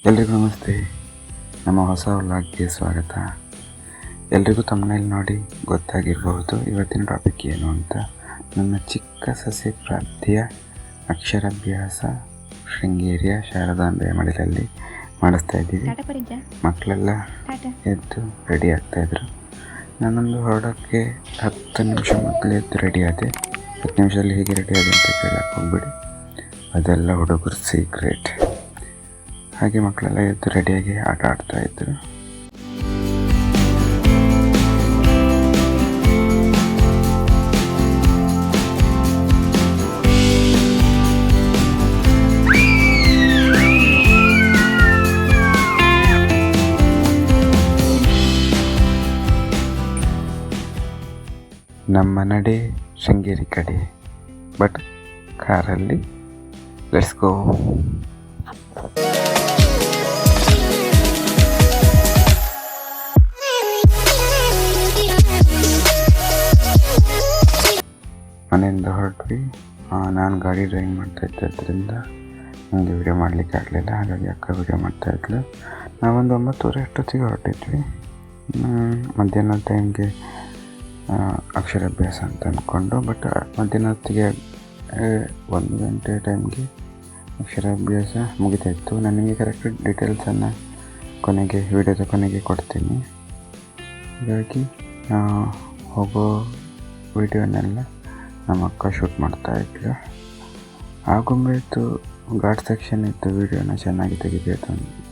ಎಲ್ರಿಗೂ ನಮಸ್ತೆ. ನಮ್ಮ ಹೊಸ ವ್ಲಾಗ್ಗೆ ಸ್ವಾಗತ. ಎಲ್ರಿಗೂ ತಮ್ಮನೇಲಿ ನೋಡಿ ಗೊತ್ತಾಗಿರಬಹುದು ಇವತ್ತಿನ ಟಾಪಿಕ್ ಏನು ಅಂತ. ನನ್ನ ಚಿಕ್ಕ ಸಸ್ಯ ಪ್ರಾಪ್ತಿಯ ಅಕ್ಷರಾಭ್ಯಾಸ ಶೃಂಗೇರಿಯ ಶಾರದಾಂಬೆಯ ಮಡಿಲಲ್ಲಿ ಮಾಡಿಸ್ತಾ ಇದ್ದೀವಿ. ಮಕ್ಕಳೆಲ್ಲ ಎದ್ದು ರೆಡಿ ಆಗ್ತಾಯಿದ್ರು. ನಾನೊಂದು ಹೊರಡೋಕ್ಕೆ 10 ನಿಮಿಷ ಮೊದಲು ಎದ್ದು ರೆಡಿ ಆದೆ. 10 ನಿಮಿಷದಲ್ಲಿ ಹೇಗೆ ರೆಡಿ ಆದೆ ಅಂತ ಕೇಳಕ್ಕೆ ಹೋಗ್ಬೇಡಿ, ಅದೆಲ್ಲ ಹುಡುಗರು ಸೀಕ್ರೆಟ್. ಹಾಗೆ ಮಕ್ಕಳೆಲ್ಲ ಎದ್ದು ರೆಡಿಯಾಗಿ ಆಟ ಆಡ್ತಾಯಿದ್ರು. ನಮ್ಮ ನಡೆ ಶೃಂಗೇರಿ ಕಡೆ, ಬಟ್ ಕಾರಲ್ಲಿ. Let's go. ಮನೆಯಿಂದ ಹೊರಟ್ವಿ. ನಾನು ಗಾಡಿ ಡ್ರೈವಿಂಗ್ ಮಾಡ್ತಾ ಇದ್ದರಿಂದ ನನಗೆ ವಿಡಿಯೋ ಮಾಡಲಿಕ್ಕೆ ಆಗಲಿಲ್ಲ. ಹಾಗಾಗಿ ಅಕ್ಕ ವಿಡಿಯೋ ಮಾಡ್ತಾಯಿದ್ಲು. ನಾವೊಂದು 9:30 ಅಷ್ಟೊತ್ತಿಗೆ ಹೊರಟಿದ್ವಿ. ಮಧ್ಯಾಹ್ನದ ಟೈಮ್ಗೆ ಅಕ್ಷರಾಭ್ಯಾಸ ಅಂತ ಅಂದ್ಕೊಂಡು, ಬಟ್ ಮಧ್ಯಾಹ್ನ ಹೊತ್ತಿಗೆ 1 ಗಂಟೆ ಟೈಮ್ಗೆ ಅಕ್ಷರಾಭ್ಯಾಸ ಮುಗಿತಾಯಿತ್ತು. ನಾನು ನಿಮಗೆ ಕರೆಕ್ಟ್ ಡೀಟೇಲ್ಸನ್ನು ವಿಡಿಯೋದ ಕೊನೆಗೆ ಕೊಡ್ತೀನಿ. ಹೀಗಾಗಿ ಹೋಗೋ ವಿಡಿಯೋನೆಲ್ಲ ನಮ್ಮ ಅಕ್ಕ ಶೂಟ್ ಮಾಡ್ತಾಯಿದ್ರು. ಆಗೊಮ್ಮೆ ಘಾಟ್ ಸೆಕ್ಷನ್ ಇತ್ತು, ವಿಡಿಯೋನ ಚೆನ್ನಾಗಿ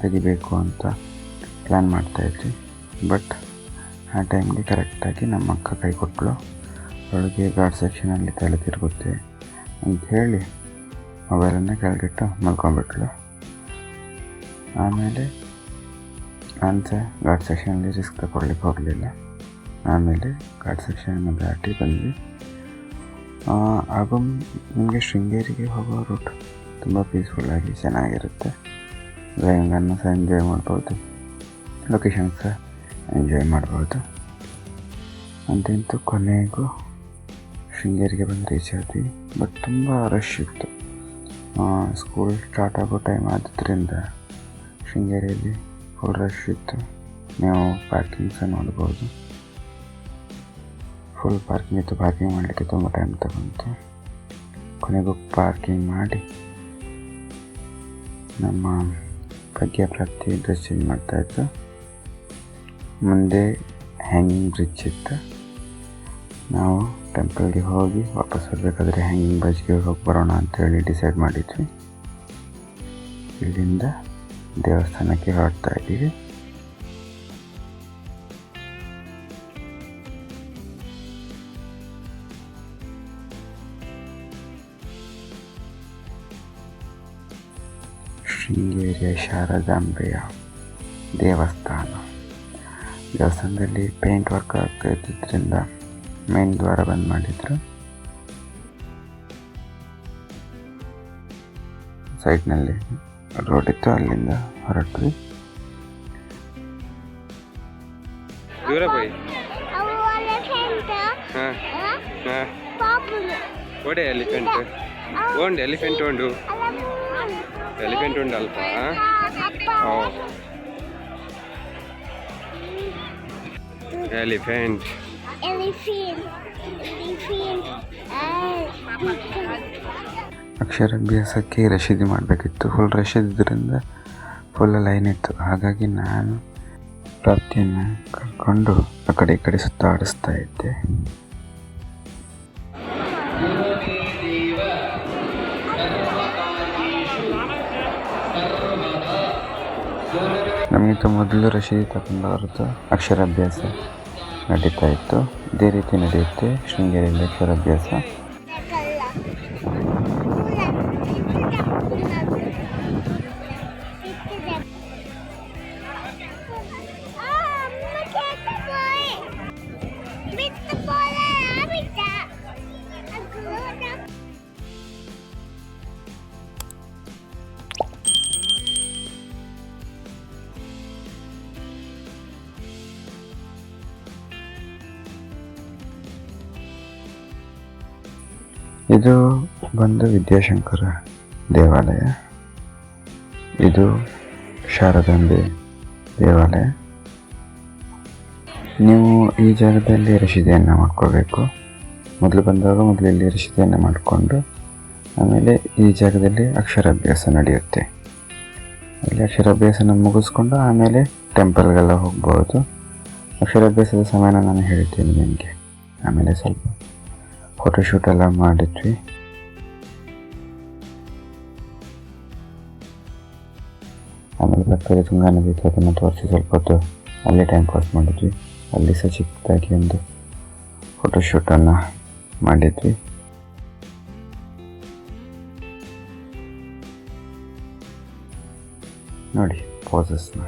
ತೆಗಿಬೇಕು ಅಂತ ಪ್ಲ್ಯಾನ್ ಮಾಡ್ತಾಯಿದ್ವಿ. ಬಟ್ ಆ ಟೈಮ್ಗೆ ಕರೆಕ್ಟಾಗಿ ನಮ್ಮ ಅಕ್ಕ ಕೈ ಕೊಟ್ಟಳು. ಅವಳಿಗೆ ಘಾಟ್ ಸೆಕ್ಷನಲ್ಲಿ ತಲೆ ತಿರುಗುತ್ತೆ ಅಂತ ಹೇಳಿ ಮೊಬೈಲನ್ನು ಕೆಳಗಿಟ್ಟು ಮಲ್ಕೊಂಡ್ಬಿಟ್ಳು. ಆಮೇಲೆ ನಾನು ಸಹ ಘಾಟ್ ಸೆಕ್ಷನಲ್ಲಿ ರಿಸ್ಕ್ ತಗೊಳ್ಳಿಕ್ಕೆ ಹೋಗಲಿಲ್ಲ. ಆಮೇಲೆ ಘಾಟ್ ಸೆಕ್ಷನನ್ನು ದಾಟಿ ಬಂದ್ವಿ. ಹಾಗೂ ನಿಮಗೆ ಶೃಂಗೇರಿಗೆ ಹೋಗೋ ರೂಟ್ ತುಂಬ ಪೀಸ್ಫುಲ್ಲಾಗಿ ಚೆನ್ನಾಗಿರುತ್ತೆ. ಡ್ರೈವಿಂಗನ್ನು ಸಹ ಎಂಜಾಯ್ ಮಾಡ್ಬೋದು, ಲೊಕೇಶನ್ ಸಹ ಎಂಜಾಯ್ ಮಾಡ್ಬೋದು. ಅಂತಂತೂ ಕೊನೆಗೂ ಶೃಂಗೇರಿಗೆ ಬಂದು ರೀಚ್ ಆದ್ವಿ. ಬಟ್ ತುಂಬ ರಶ್ ಇತ್ತು. ಸ್ಕೂಲ್ ಸ್ಟಾರ್ಟ್ ಆಗೋ ಟೈಮ್ ಆದ್ದರಿಂದ ಶೃಂಗೇರಿಯಲ್ಲಿ ಫುಲ್ ರಶ್ ಇತ್ತು. ನೀವು ಪಾರ್ಕಿಂಗ್ ಸಹ ನೋಡ್ಬೋದು. ಫುಲ್ ಪಾರ್ಕಿಂಗ್ ಇತ್ತು. ಪಾರ್ಕಿಂಗ್ ಮಾಡಲಿಕ್ಕೆ ತುಂಬ ಟೈಮ್ ತಗೊಂತು. ಕೊನೆಗೂ ಪಾರ್ಕಿಂಗ್ ಮಾಡಿ ನಮ್ಮ ಭಾಗ್ಯ ಪ್ರಾಪ್ತಿ ಡ್ರೆಸ್ ಚೇಂಜ್ ಮಾಡ್ತಾಯಿತ್ತು. ಮುಂದೆ ಹ್ಯಾಂಗಿಂಗ್ ಬ್ರಿಡ್ಜ್ ಇತ್ತು. ನಾವು ಟೆಂಪಲ್ಗೆ ಹೋಗಿ ವಾಪಸ್ ಬರಬೇಕಾದ್ರೆ ಹ್ಯಾಂಗಿಂಗ್ ಬ್ರಿಡ್ಜ್ಗೆ ಹೋಗಿ ಬರೋಣ ಅಂತೇಳಿ ಡಿಸೈಡ್ ಮಾಡಿದ್ವಿ. ಇಲ್ಲಿಂದ ದೇವಸ್ಥಾನಕ್ಕೆ ಹೊರಡ್ತಾ ಇದ್ದೀವಿ. ಶೃಂಗೇರಿಯ ಶಾರದಾಂಬೆಯ ದೇವಸ್ಥಾನದಲ್ಲಿ ಪೇಂಟ್ ವರ್ಕ್ ಆಗ್ತಾ ಇದ್ದಿದ್ದರಿಂದ ಮೇನ್ ದ್ವಾರ ಬಂದ್ ಮಾಡಿದ್ರು. ಸೈಡ್ನಲ್ಲಿ ರೋಡ್ ಇತ್ತು, ಅಲ್ಲಿಂದ ಹೊರಟ್ವಿ. ಎಲಿಫೆಂಟ್ ಉಂಟಲ್ಪ. ಎಲಿಫೆಂಟ್ ಅಕ್ಷರಾಭ್ಯಾಸಕ್ಕೆ ರಶೀದಿ ಮಾಡಬೇಕಿತ್ತು. ಫುಲ್ ರಶ್ ಇದ್ದಿದ್ದರಿಂದ ಫುಲ್ ಲೈನ್ ಇತ್ತು. ಹಾಗಾಗಿ ನಾನು ಪ್ರಾಪ್ತಿಯನ್ನು ಕರ್ಕೊಂಡು ಆ ಕಡೆ ಈ ಕಡೆ ಸುತ್ತಾಡಿಸ್ತಾ ಇದ್ದೆ. ನಮಗಿಂತ ಮೊದಲು ರಶೀದಿ ತಗೊಂಡವ್ರದ್ದು ಅಕ್ಷರಾಭ್ಯಾಸ ನಡೀತಾ ಇತ್ತು. ಇದೇ ರೀತಿ ನಡೆಯುತ್ತೆ ಶೃಂಗೇರಿಯಲ್ಲಿ ಅಕ್ಷರಾಭ್ಯಾಸ. ಇದು ಬಂದು ವಿದ್ಯಾಶಂಕರ ದೇವಾಲಯ. ಇದು ಶಾರದಾಂಬೆ ದೇವಾಲಯ. ನೀವು ಈ ಜಾಗದಲ್ಲಿ ರಶೀದಿಯನ್ನು ಮಾಡ್ಕೋಬೇಕು. ಮೊದಲು ಬಂದಾಗ ಇಲ್ಲಿ ರಶೀದಿಯನ್ನು ಮಾಡಿಕೊಂಡು ಆಮೇಲೆ ಈ ಜಾಗದಲ್ಲಿ ಅಕ್ಷರಾಭ್ಯಾಸ ನಡೆಯುತ್ತೆ. ಇಲ್ಲಿ ಅಕ್ಷರಾಭ್ಯಾಸನ ಮುಗಿಸ್ಕೊಂಡು ಆಮೇಲೆ ಟೆಂಪಲ್ಗೆಲ್ಲ ಹೋಗ್ಬೋದು. ಅಕ್ಷರಾಭ್ಯಾಸದ ಸಮಯನ ನಾನು ಹೇಳ್ತೀನಿ ನಿಮಗೆ. ಆಮೇಲೆ ಸ್ವಲ್ಪ ಫೋಟೋಶೂಟ್ ಎಲ್ಲ ಮಾಡಿದ್ವಿ. ಆಮೇಲೆ ಪಕ್ಕದಲ್ಲಿ ತುಂಗಾ ನದಿ ಇತ್ತು, ಅದನ್ನು ತೋರಿಸಿ ಸ್ವಲ್ಪ ಹೊತ್ತು ಅಲ್ಲೇ ಟೈಮ್ ಪಾಸ್ ಮಾಡಿದ್ವಿ. ಅಲ್ಲಿ ಸಹ ಚಿಕ್ಕದಾಗಿ ಒಂದು ಫೋಟೋಶೂಟನ್ನು ಮಾಡಿದ್ವಿ. ನೋಡಿ ಪೋಸಸ್ನ.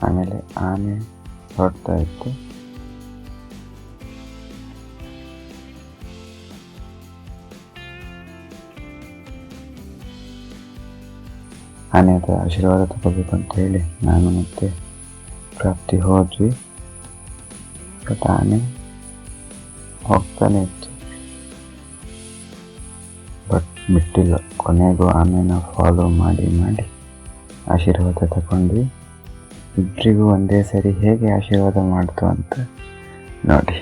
ಆಮೇಲೆ ಆನೆ ಹೊರಡ್ತಾ ಇತ್ತು. ಆನೆ ಹತ್ರ ಆಶೀರ್ವಾದ ತಗೋಬೇಕು ಅಂತ ಹೇಳಿ ನಾನು ಮತ್ತೆ ಪ್ರಾಪ್ತಿ ಹೋದ್ವಿ. ಬಟ್ ಆನೆ ಹೋಗ್ತಾನೆ ಇತ್ತು, ಬಟ್ ಬಿಟ್ಟಿಲ್ಲ. ಕೊನೆಗೂ ಆನೆನ ಫಾಲೋ ಮಾಡಿ ಆಶೀರ್ವಾದ ತಗೊಂಡ್ವಿ. ಇಬ್ಬರಿಗೂ ಒಂದೇ ಸರಿ ಹೇಗೆ ಆಶೀರ್ವಾದ ಮಾಡ್ತು ಅಂತ ನೋಡಿ.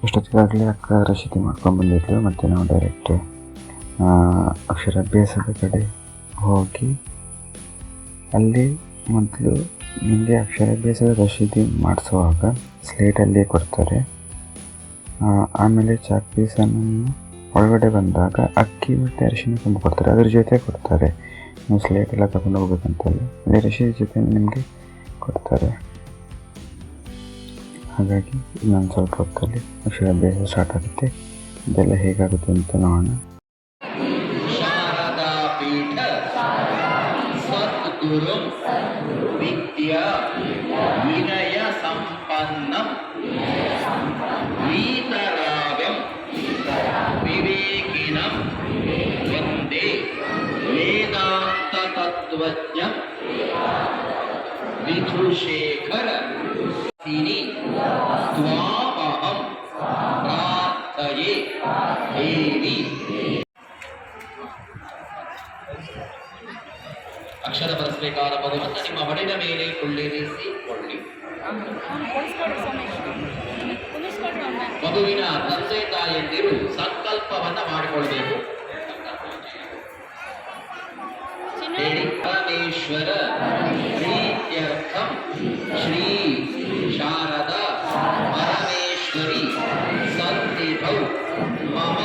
ಅಷ್ಟೊತ್ತಿಗಾಗಲೇ ಅಕ್ಕ ರಶೀದಿ ಮಾಡ್ಕೊಂಡು ಬಂದಿದ್ಲು. ಮತ್ತು ನಾವು ಡೈರೆಕ್ಟ್ ಅಕ್ಷರಾಭ್ಯಾಸದ ಕಡೆ ಹೋಗಿ ಅಲ್ಲಿ ಮೊದಲು ನಿಮಗೆ ಅಕ್ಷರಾಭ್ಯಾಸದ ರಶೀದಿ ಮಾಡಿಸುವಾಗ ಸ್ಲೇಟಲ್ಲಿ ಕೊಡ್ತಾರೆ. ಆಮೇಲೆ ಚಾಕ್ ಪೀಸನ್ನು ಒಳಗಡೆ ಬಂದಾಗ ಅಕ್ಕಿ ಮತ್ತು ಅರಿಶಿನ ತುಂಬ ಕೊಡ್ತಾರೆ, ಅದ್ರ ಜೊತೆ ಕೊಡ್ತಾರೆ. ನೀವು ಸ್ಲೇಟೆಲ್ಲ ತಗೊಂಡು ಹೋಗ್ಬೇಕಂತಲ್ಲ, ಅಲ್ಲಿ ರಶೀದಿ ಜೊತೆ ನಿಮಗೆ ಕೊಡ್ತಾರೆ. ಹಾಗಾಗಿ ಇನ್ನೊಂದು ಸ್ವಲ್ಪ ಹೊತ್ತಲ್ಲಿ ಅಕ್ಷರಾಭ್ಯಾಸ ಸ್ಟಾರ್ಟ್ ಆಗುತ್ತೆ. ಇದೆಲ್ಲ ಹೇಗಾಗುತ್ತೆ ಅಂತ ನೋಡೋಣ. ಶಾರದಾ ಪೀಠ ಸದ್ಗುರು ವಿದ್ಯಾ ವಿನಯ ಸಂಪನ್ನಂ ವೀತರಾಗಂ ವಿವೇಕಿನಂ ವಂದೇ ವೇದಾಂತ ತತ್ವಜ್ಞಂ ವಿಧುಶೇಖರ ತ್ವಾಮಹಂ ಪ್ರಾರ್ಥಯೇ ದೇವಿ. ಅಕ್ಷರ ಬರೆಸಬೇಕಾದ ಮಗುವನ್ನು ನಿಮ್ಮ ಹೊಡೆದ ಮೇಲೆ ಕೊಳ್ಳಿರಿಸಿಕೊಳ್ಳಿ. ಮಗುವಿನ ತಂದೆ ತಾಯಂದಿರು ಸಂಕಲ್ಪವನ್ನ ಮಾಡಿಕೊಳ್ಬೇಕು. ಹೇಳಿ. ಪರಮೇಶ್ವರ ಪ್ರೀತ್ಯರ್ಥಂ ಶ್ರೀ ಶಾರದಾ ಪರಮೇಶ್ವರಿ ಸನ್ನಿಧೌ ಮಮ.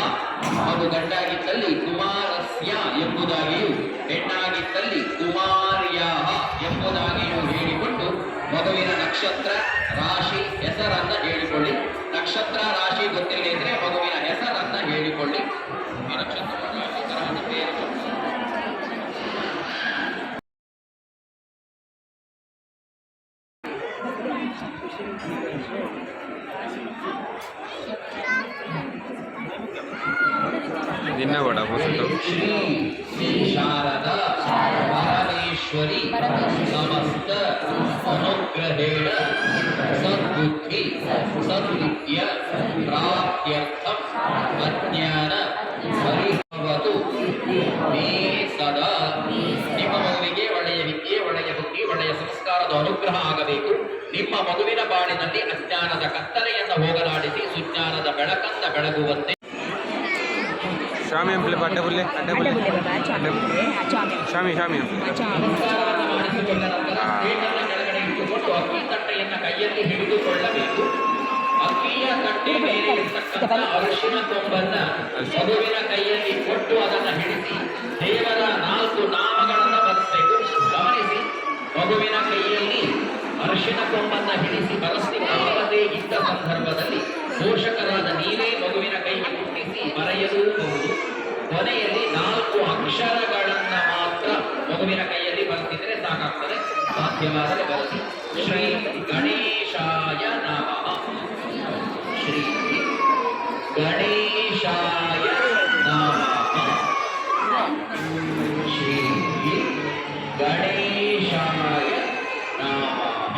ಮಗು ಗಂಡಾಗಿದ್ದಲ್ಲಿ ಕುಮಾರಸ್ಯ ಎಂಬುದಾಗಿಯೂ ಹೆಣ್ಣಾಗಿದ್ದಲ್ಲಿ ಕುಮಾರ್ಯಾಹ ಎಂಬುದಾಗಿಯೂ ಹೇಳಿಕೊಂಡು ಮಗುವಿನ ನಕ್ಷತ್ರ ರಾಶಿ ಹೆಸರನ್ನ ಹೇಳಿಕೊಳ್ಳಿ. ನಕ್ಷತ್ರ ರಾಶಿ ಗೊತ್ತಿಲ್ಲ ಇದ್ರೆ ಮಗುವಿನ ಹೆಸರನ್ನ ಹೇಳಿಕೊಳ್ಳಿ. ನಕ್ಷತ್ರ ಹೆಸರನ್ನು ಬೇರೆ ಶ್ರೀ ಶಾರದಾ ಪರಮೇಶ್ವರಿ ಸಮಸ್ತ ಅನುಗ್ರಹೇಣ ಸದ್ಬುದ್ಧಿ ಸದ್ವಿದ್ಯ ಪ್ರಾಪ್ತ್ಯರ್ಥಂ ಅಜ್ಞಾನ ಪರಿಭವತು ಮೇ ಸದಾ. ನಿಮ್ಮ ಮಗುವಿಗೆ ಒಳ್ಳೆಯ ವಿದ್ಯೆ, ಒಳ್ಳೆಯ ಬುದ್ಧಿ, ಒಳ್ಳೆಯ ಸಂಸ್ಕಾರದ ಅನುಗ್ರಹ ಆಗಬೇಕು. ನಿಮ್ಮ ಮಗುವಿನ ಬಾಳಿನಲ್ಲಿ ಅಜ್ಞಾನದ ಕತ್ತಲೆಯನ್ನು ಹೋಗಲಾಡಿಸಿ ಸುಜ್ಞಾನದ ಬೆಳಕನ್ನ ಬೆಳಗುವಂತೆ. ಶಾಮಿ ಅಂಪ್ಲೆ ಅಡ್ಡ ಬುಲ್ಲೆ ಶಾಮಿ ಕೆಳಗಡೆ ಇಟ್ಟುಕೊಂಡು ಅಕ್ಕಿ ತಟ್ಟೆಯನ್ನು ಕೈಯಲ್ಲಿ ಹಿಡಿದುಕೊಳ್ಳಬೇಕು. ಅಕ್ಕಿಯ ತಟ್ಟೆ ಮೇಲೆ ಇರ್ತಕ್ಕಂಥ ಅರಿಶಿನ ಕೊಂಬನ್ನ ಮಗುವಿನ ಕೈಯಲ್ಲಿ ಕೊಟ್ಟು ಅದನ್ನು ಹಿಡಿಸಿ ದೇವರ 4 ನಾಮಗಳನ್ನು ಬರೆಸಬೇಕು. ಗಮನಿಸಿ, ಮಗುವಿನ ಕೈಯಲ್ಲಿ ಅರಿಶಿನ ಕೊಂಬನ್ನ ಹಿಡಿಸಿ ಬರೆಸಲಿಕ್ಕಾಗದೇ ಇದ್ದ ಸಂದರ್ಭದಲ್ಲಿ ಪೋಷಕರಾದ ನೀವೇ ಮಗುವಿನ ಕೈಗೆ ಮುಟ್ಟಿಸಿ ಬರೆಯಲೂಬಹುದು. ಕೊನೆಯಲ್ಲಿ 4 ಅಕ್ಷರಗಳನ್ನ ಮಾತ್ರ ಮಗುವಿನ ಕೈಯಲ್ಲಿ ಬರೆಸಿದ್ರೆ ಸಾಕಾಗ್ತದೆ. ಸಾಧ್ಯವಾದರೆ ಬರೆಸಿ. ಶ್ರೀ ಗಣೇಶಾಯ ನಮಃ. ಶ್ರೀ ಗಣೇಶಾಯ ನಮಃ. ಶ್ರೀ ಗಣೇಶಾಯ ನಮಃ.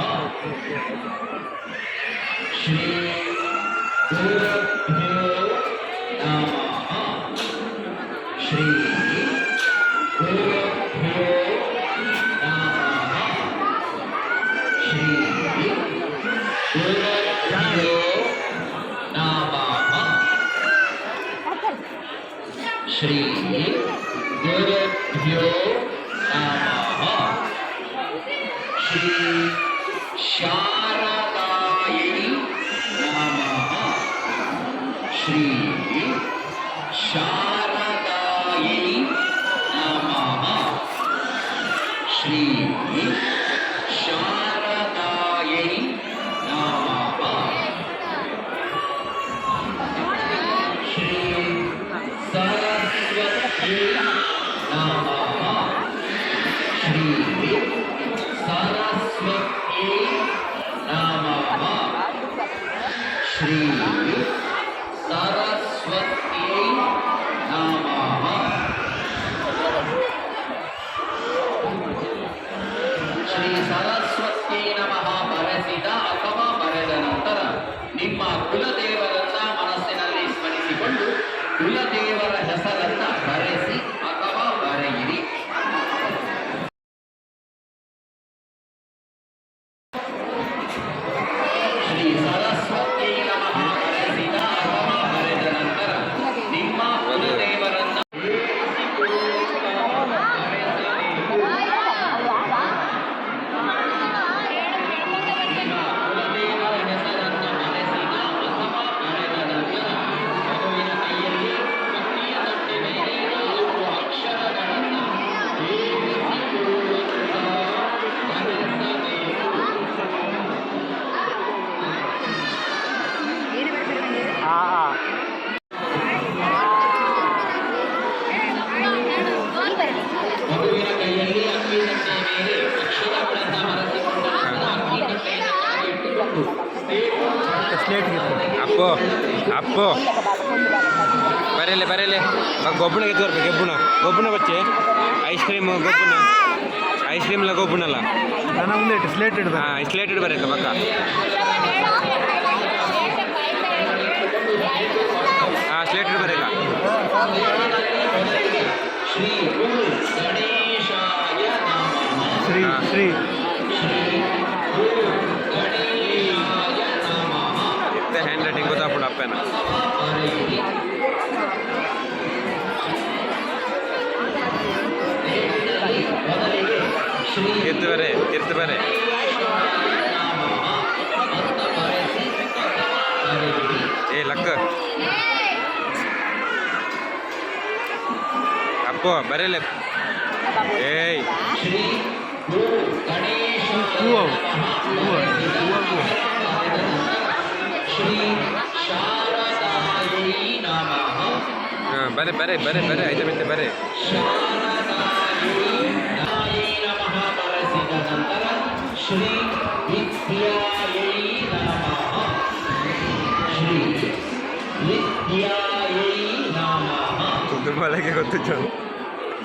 ಶ್ರೀ ಗುರುಭ್ಯೋ ನಮಃ. ಶ್ರೀ ಗುರುಭ್ಯೋ ನಮಃ. ಶ್ರೀ ಗುರುಭ್ಯೋ ನಮಃ. ಶ್ರೀ ಗುರುಭ್ಯೋ ನಮಃ. ಶ್ರೀ ಶಾರದಾಯೈ ನಮಃ. ಶ್ರೀ ಶಾರದಾಯೈ ನಮಃ. ಶ್ರೀ ಶಾರದಾಯೈ ನಮಃ. ಶ್ರೀ ಸರಸ್ವತಿ ನಮಃ. ಶ್ರೀ ಸರಸ್ವತಿ ನಮಃ. ಶ್ರೀ ಸರಸ್ವತಿ ನಮಃ. ಶ್ರೀ ಸರಸ್ವತಿ ನಮಃ ಬರೆಸಿದ ಅಥವಾ ಬರೆದ ನಂತರ ನಿಮ್ಮ ಕುಲದೇವರನ್ನ ಮನಸ್ಸಿನಲ್ಲಿ ಸ್ಮರಿಸಿಕೊಂಡು ಕುಲದೇವರ ಹೆಸರನ್ನ ಬರೆಸಿ ಅಥವಾ ಬರೆಯಿರಿ. ಶ್ರೀ ಸರಸ್ವತಿ ನಮಃ ಬರೆಸಿದ ಅಥವಾ ಬರೆದ ನಂತರ ನಿಮ್ಮ ಕುಲದೇವರನ್ನ ಕುಲದೇವರ ಹೆಸರನ್ನ ಬರೆಸಿದ ಅಥವಾ ಬರೆದ ನಂತರ ಮಗುವಿನ ಕೈಯಲ್ಲಿ ಕಟ್ಟಿಯ ತಟ್ಟೆ ಮೇಲೆ 4 ಅಕ್ಷರಗಳನ್ನ ಸೇರಿಸಿಕೊಳ್ಳುತ್ತಾ ಬರೆಸಬೇಕು. ಮಗುವಿನ ಕೈಯಲ್ಲಿ ಅಕ್ಕಿ ತಟ್ಟೆಯ ಮೇಲೆ ಅಕ್ಷರಗಳನ್ನು ಬರೆಸಿಕೊಂಡ ನಂತರ ಅಕ್ಕಿ ತಟ್ಟೆಯನ್ನು ಕೆಳಗಿಟ್ಟುಕೊಂಡು ಅಪ್ಪು ಅಪ್ಪು ಬರೇಲೆ ಬರೇಲೆ ಗೊಬ್ಬಣ ಎತ್ಕೊರ್ಬೇಕು ಗೊಬ್ಬಣ ಬಚ್ಚೆ ಐಸ್ ಕ್ರೀಮ್ ಗೊಬ್ಬಣ ಐಸ್ ಕ್ರೀಮ್ಲ ಗೊಬ್ಬಣಲ್ಲ ನನ್ನ ಮುಂದೆ ಸ್ಲೇಟ್ ಇಡ್ದ ಹಾಂ ಸ್ಲೇಟೆಡ್ ಬರಕ ಪಕ್ಕ ಹಾಂ ಸ್ಲೇಟೆಡ್ ಬರಕ ಶ್ರೀ ಗುರು ಗಣೇಶಾಯ ನಮಃ. ಶ್ರೀ ಶ್ರೀ ಶ್ರೀ ಗುರು ಗಣೇಶಾಯ ನಮಃ. ಇತ್ತ ಹ್ಯಾಂಡ್ ರೈಟಿಂಗ್ ಗೊತ್ತಾಗ್ಬಿಡು ಅಪ್ಪನ ಅಥವಾ ಬರೆಯಿರಿ. ನೇಮಿನಲ್ಲಿ ಮೊದಲಿಗೆ ಶ್ರೀ ತೀರ್ಥ ಬರೆ ಗಣೇಶಾಯ ನಮಃ ಅಂತ ಬರೆಸಿ ಅಥವಾ ಬರೆಯಿರಿ. ಏ ಲಕ್ಕ ಅಪ್ಪು ಬರೇಲೆ ಏಯ್ ಶ್ರೀ ಗುರು ಗಣೇಶಾಯ ನಮಃ. ಶ್ರೀ ಶಾರದಾಯೈ ನಮಃ. ಹಾಂ ಬರೆ ಐತೆ ಮಿತ್ತೆ ಬರೆ ಶಾರದಾಯೈ ನಮಃ ಬರೆಸಿದ ನಂತರ ಶ್ರೀ ವಿದ್ಯಾಯೈ ನಮಃ. ಶ್ರೀ ವಿದ್ಯಾಯೈ ನಮಃ. ತುಂಬಾಗೆ ಗೊತ್ತು ಚಂದ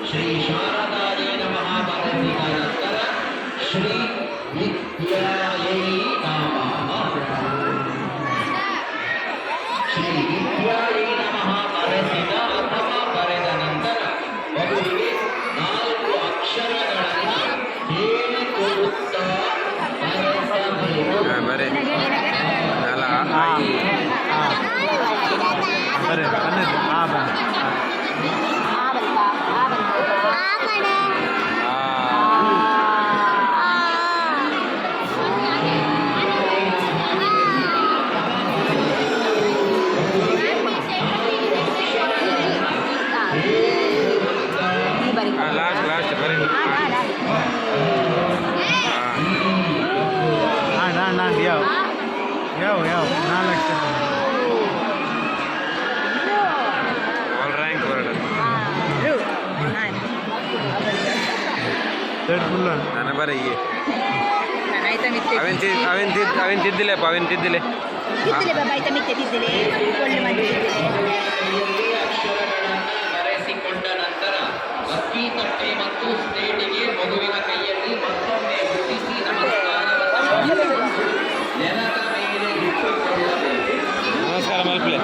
ಶ್ರೀ ಶಾರದಾಯೈ ನಮಃ ಬರೆಸಿದ ನಂತರ ಶ್ರೀ ವಿದ್ಯಾಯೈ ನಮಃ. ಶ್ರೀ ವಿದ್ಯಾಯೈ ನಮಃ ಬರೆಸಿದ ಅಥವಾ ಬರೆದ ನಂತರ ಮಗುವಿಗೆ 4 ಅಕ್ಷರಗಳನ್ನು ಹೇಳಿಕೊಡುತ್ತಾ ಬರೆಸಬೇಕು. ಹಾಂ ಬರೆ ನಾಲ ಐ ಬರೆ ಬನ್ನಿ ಬನ್ನಿ ಆ ಫುಲ್ ನಾನು ಬರ ಈ ನಾನು ಆಯ್ತಾ ಮಿತ್ತೆ ಅವೇನು ತಿದ್ದಿಲ್ಲಪ್ಪ ಅವೇನು ತಿದ್ದಿಲ್ಲ ತಿದ್ದಿಲೆ ಬಾಬಾ ಆಯ್ತಾ ಮಿತ್ತೆ ತಿದ್ದಿಲೆ ಒಳ್ಳೆ ಮಾಡಿ ಕೈಯಲ್ಲಿ ಅಕ್ಷರಗಳನ್ನು ಬರೆಸಿಕೊಂಡ ನಂತರ ಅಕ್ಕಿ ತಟ್ಟೆ ಮತ್ತು ಸ್ಲೇಟಿಗೆ ಮಗುವಿನ ಕೈಯಲ್ಲಿ ಮತ್ತೊಮ್ಮೆ ಮುಟ್ಟಿಸಿ ನಮಸ್ಕಾರವನ್ನು ನೆಲದ ಮೇಲೆ ಇಟ್ಟುಕೊಳ್ಳಬೇಕು. ನಮಸ್ಕಾರ ಮಾಪ್ಲೆ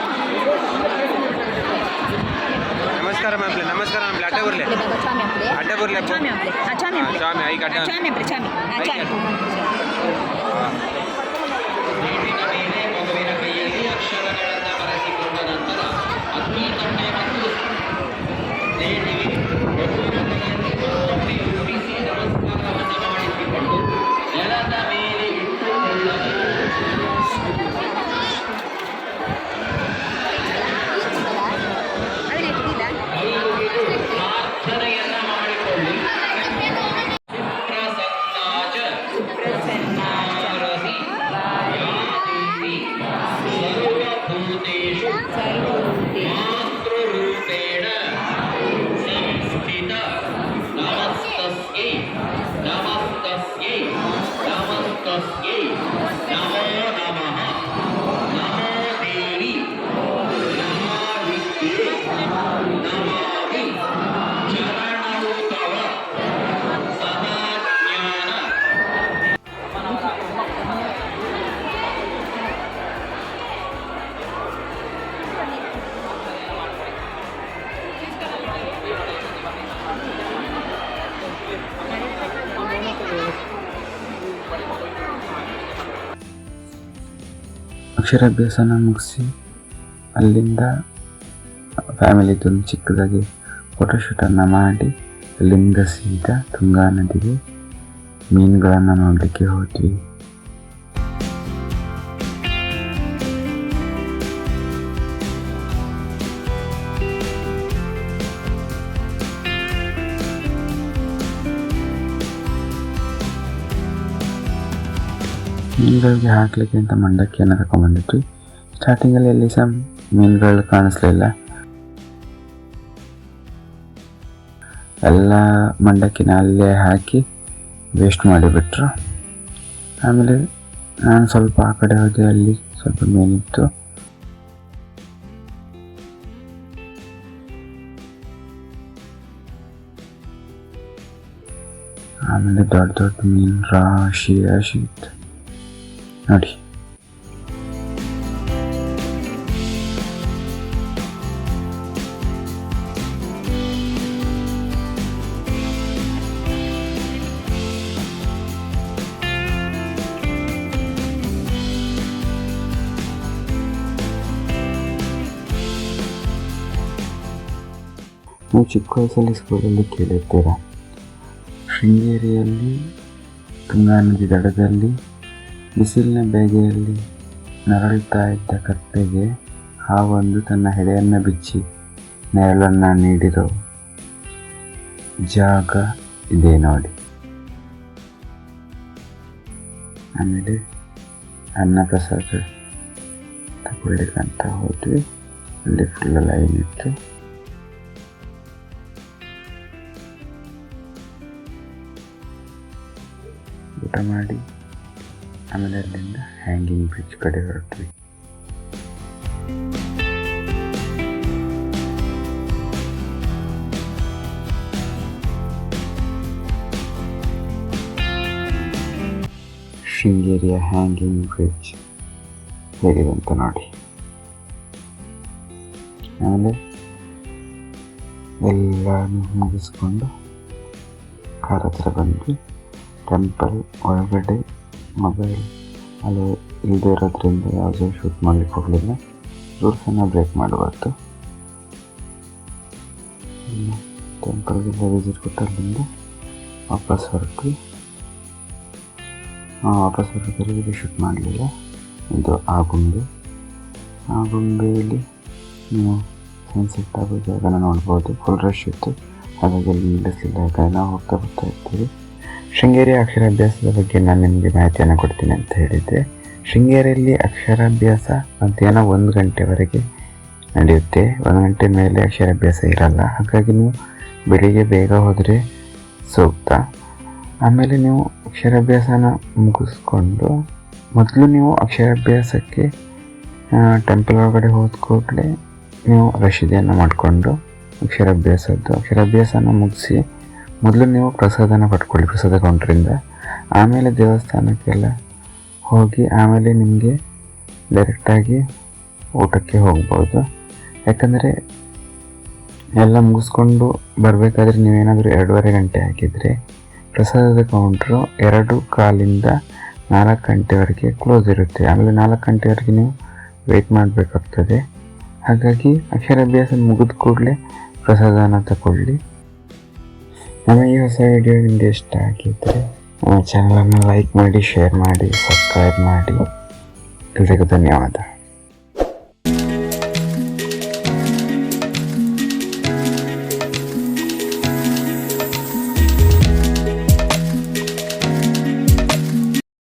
ನಮಸ್ಕಾರ ಮಾಪ್ಲೆ ನಮಸ್ಕಾರ ಮಾಪ್ಲೆ ಅಡ್ಡ ಬರಲಿ ಬಾಬಾ ಚಾಮಿ ಅಂಪ್ಲೆ ಅಡ್ಡ ಬರಲಿ ಚಾಮಿ ಅಂಪ್ಲೆ ಚಾಮಿ ಅಂಪ್ಲೆ ಚಾಮಿ ಐಕ ಅಡ್ಡ ಚಾಮಿ ಅಂಪ್ಲೆ ಚಾಮಿ ಚಾಮಿ ಸ್ಲೇಟಿನ ಮೇಲೆ ಮಗುವಿನ ಕೈಯಲ್ಲಿ ಅಕ್ಷರಗಳನ್ನು ಬರೆಸಿಕೊಂಡ ನಂತರ ಅಕ್ಕಿ ತಟ್ಟೆ ಮತ್ತು ಸ್ಲೇಟಿಗೆ ಮಗುವಿನ ಕೈಯಲ್ಲಿ ಮತ್ತೊಮ್ಮೆ ಮುಟ್ಟಿಸಿ ನಮಸ್ಕಾರವನ್ನು ಮಾಡಿಸಿಕೊಂಡು ನೆಲದ ಮೇಲೆ ಇಟ್ಟುಕೊಳ್ಳಬೇಕು. ಅದನ್ನ ಇಟ್ಟಿಲ್ಲ ಪ್ರಾರ್ಥನೆಯನ್ನ ಮಾಡಿಕೊಳ್ಳಿ. ಪ್ರಸನ್ನಾರಸಿ ಯಾತಿ ಸರ್ವಭೂತೇಷು ಮಾತೃರೂಪೇಣ ಸಂಸ್ಥಿತ ನಮಸ್ತಸ್ಯೈ ನಮಸ್ತಸ್ಯೈ ನಮಸ್ತಸ್ಯೈ ನಮೋ ನಮಃ ನಮೋ ದೇವಿ ನಮಾವಿದ್ಯೆ ನಮಾಮಿ ಚರಣೌ ತವ ಸದಾ ಜ್ಞಾನ. ಅಕ್ಷರಾಭ್ಯಾಸನ ಮುಗಿಸಿ ಅಲ್ಲಿಂದ ಫ್ಯಾಮಿಲಿದೊಂದು ಚಿಕ್ಕದಾಗಿ ಫೋಟೋಶೂಟನ್ನು ಮಾಡಿ ಅಲ್ಲಿಂದ ಸೀದಾ ತುಂಗಾ ನದಿಗೆ ಮೀನುಗಳನ್ನು ನೋಡಲಿಕ್ಕೆ ಹೋದ್ವಿ. ಮೀನುಗಳಿಗೆ ಹಾಕಲಿಕ್ಕೆ ಅಂತ ಮಂಡಕ್ಕಿಯನ್ನು ತಗೊಂಡ್ಬಂದಿದ್ವಿ. ಸ್ಟಾರ್ಟಿಂಗಲ್ಲಿ ಎಲ್ಲಿ ಸಹ ಮೀನುಗಳು ಕಾಣಿಸ್ಲಿಲ್ಲ. ಎಲ್ಲ ಮಂಡಕ್ಕಿನ ಅಲ್ಲೇ ಹಾಕಿ ವೇಸ್ಟ್ ಮಾಡಿಬಿಟ್ರು. ಆಮೇಲೆ ನಾನು ಸ್ವಲ್ಪ ಆ ಕಡೆ ಹೋದೆ, ಅಲ್ಲಿ ಸ್ವಲ್ಪ ಮೀನಿತ್ತು. ಆಮೇಲೆ ದೊಡ್ಡ ದೊಡ್ಡ ಮೀನು ರಾಶಿ ಇತ್ತು ನೋಡಿ. ನೀವು ಚಿಕ್ಕ ವಯಸ್ಸಲ್ಲಿ ಸ್ಕೂಲಲ್ಲಿ ಕೇಳಿರ್ತೀರ, ಶೃಂಗೇರಿಯಲ್ಲಿ ತುಂಗಾ ನದಿ ದಡದಲ್ಲಿ ಬಿಸಿಲಿನ ಬೇಗೆಯಲ್ಲಿ ನರಳುತ್ತಾ ಇದ್ದ ಕಪ್ಪೆಗೆ ಹಾವೊಂದು ತನ್ನ ಹೆಡೆಯನ್ನು ಬಿಚ್ಚಿ ನೆರಳನ್ನು ನೀಡಿರೋ ಜಾಗ ಇದೆ ನೋಡಿ. ಆಮೇಲೆ ಅನ್ನ ಪ್ರಸಾದ ತಗೊಳ್ಳಿಕ್ಕಂತ ಹೋದ್ವಿ. ಅಲ್ಲಿ ಫುಲ್ ಲೈನ್ ಇತ್ತು. ಊಟ ಮಾಡಿ ಆಮೇಲೆ ಅಲ್ಲಿಂದ ಹ್ಯಾಂಗಿಂಗ್ ಬ್ರಿಡ್ಜ್ ಕಡೆ ಹೊರಟ್ವಿ. ಶೃಂಗೇರಿಯ ಹ್ಯಾಂಗಿಂಗ್ ಬ್ರಿಡ್ಜ್ ಹೇಗಿದೆ ಅಂತ ನೋಡಿ. ಆಮೇಲೆ ಎಲ್ಲನೂ ಮುಗಿಸ್ಕೊಂಡು ಕಾರ್ ಹತ್ರ ಬಂದ್ವಿ. ಟೆಂಪಲ್ ಒಳಗಡೆ ಮೊಬೈಲ್ ಅಲ್ಲಿ ಇಲ್ಲದೆ ಇರೋದ್ರಿಂದ ಯಾವುದೇ ಶೂಟ್ ಮಾಡಲಿಕ್ಕೆ ಹೋಗಲಿಲ್ಲ. ರೂಲ್ಸನ್ನು ಬ್ರೇಕ್ ಮಾಡಬಾರ್ದು. ಟೆಂಪಲ್ಗೆಲ್ಲ ವಿಸಿಟ್ ಕೊಟ್ಟು ಅಲ್ಲಿಂದ ವಾಪಸ್ ಹೊರಟ್ವಿ. ವಾಪಸ್ ಹೊರಟಿದ್ರೆ ಶೂಟ್ ಮಾಡಲಿಲ್ಲ. ಇದು ಆಗುಂಬೆಯಲ್ಲಿ ನೀವು ಸನ್ಸೆಟ್ ಆಗೋ ಜಾಗನ ನೋಡ್ಬೋದು. ಫುಲ್ ರಶ್ ಇತ್ತು, ಹಾಗಾಗಿ ಅಲ್ಲಿ ನಿಲ್ಲಿಸಲಿಲ್ಲ. ಯಾಕಂದರೆ ನಾವು ಹೋಗ್ತಾ ಬರ್ತಾ ಇರ್ತೀವಿ. ಶೃಂಗೇರಿ ಅಕ್ಷರಾಭ್ಯಾಸದ ಬಗ್ಗೆ ನಾನು ನಿಮಗೆ ಮಾಹಿತಿಯನ್ನು ಕೊಡ್ತೀನಿ ಅಂತ ಹೇಳಿದ್ದೆ. ಶೃಂಗೇರಿಯಲ್ಲಿ ಅಕ್ಷರಾಭ್ಯಾಸ ಮಧ್ಯಾಹ್ನ 1 ಗಂಟೆವರೆಗೆ ನಡೆಯುತ್ತೆ. 1 ಗಂಟೆ ಮೇಲೆ ಅಕ್ಷರಾಭ್ಯಾಸ ಇರಲ್ಲ. ಹಾಗಾಗಿ ನೀವು ಬೆಳಿಗ್ಗೆ ಬೇಗ ಹೋದರೆ ಸೂಕ್ತ. ಆಮೇಲೆ ನೀವು ಅಕ್ಷರಾಭ್ಯಾಸನ ಮುಗಿಸ್ಕೊಂಡು ಮೊದಲು ನೀವು ಅಕ್ಷರಾಭ್ಯಾಸಕ್ಕೆ ಟೆಂಪಲ್ ಒಳಗಡೆ ಹೋದ ಕೂಡಲೇ ನೀವು ರಶೀದಿಯನ್ನು ಮಾಡಿಕೊಂಡು ಅಕ್ಷರಾಭ್ಯಾಸನ ಮುಗಿಸಿ ಮೊದಲು ನೀವು ಪ್ರಸಾದನ ಪಡ್ಕೊಳ್ಳಿ ಪ್ರಸಾದ ಕೌಂಟ್ರಿಂದ. ಆಮೇಲೆ ದೇವಸ್ಥಾನಕ್ಕೆಲ್ಲ ಹೋಗಿ ಆಮೇಲೆ ನಿಮಗೆ ಡೈರೆಕ್ಟಾಗಿ ಊಟಕ್ಕೆ ಹೋಗ್ಬೋದು. ಯಾಕಂದರೆ ಎಲ್ಲ ಮುಗಿಸ್ಕೊಂಡು ಬರಬೇಕಾದ್ರೆ ನೀವೇನಾದರೂ 2.5 ಗಂಟೆ ಹಾಕಿದರೆ ಪ್ರಸಾದದ ಕೌಂಟ್ರು 2:15 4 ಗಂಟೆವರೆಗೆ ಕ್ಲೋಸ್ ಇರುತ್ತೆ. ಆಮೇಲೆ 4 ಗಂಟೆವರೆಗೆ ನೀವು ವೆಯ್ಟ್ ಮಾಡಬೇಕಾಗ್ತದೆ. ಹಾಗಾಗಿ ಅಕ್ಷರಾಭ್ಯಾಸ ಮುಗಿದ ಕೂಡಲೇ ಪ್ರಸಾದನ ತಗೊಳ್ಳಿ. ನಮ್ಮ ಈ ಹೊಸ ವಿಡಿಯೋ ನಿಮಗೆ ಇಷ್ಟ ಆಗಿದ್ದರೆ ನಮ್ಮ ಚಾನಲನ್ನು ಲೈಕ್ ಮಾಡಿ, ಶೇರ್ ಮಾಡಿ, ಸಬ್ಸ್ಕ್ರೈಬ್ ಮಾಡಿ. ಎಲ್ರಿಗೂ ಧನ್ಯವಾದ.